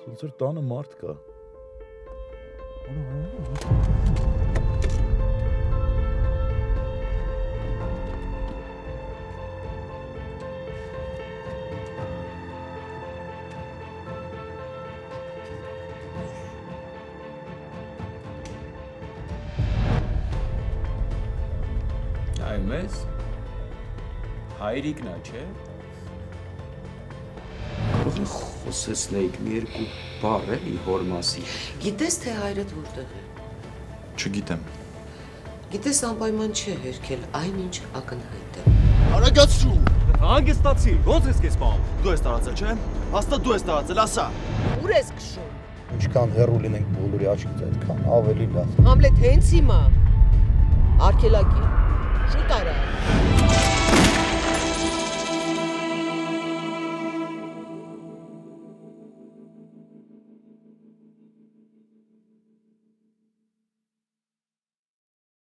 Ոնց որ տանը մարդ կա։ Այ մեզ հայրիկնա, չէ։ Խոսեցնեիք մի երկու բառ էլի հոր մասի։ Գիտես թե հայրդ որտեղ է։ Չգիտեմ։ Գիտես անպայման չէ հերքել այնինչ ակնհայտ է։ Արագացրու։ Հանգստացի, ո՞նց ես քեզ պահում։ Դու ես տարածել, չէ՞։ Հաստատ դու ես տարածել, ասա։ Ուր ես քշում։ Ինչքան հեռու լինենք բոլորի աչքից, այդքան ավելի լավ։ Համլետ հենց հիմա։ Արկելակի։ Շուտ արա։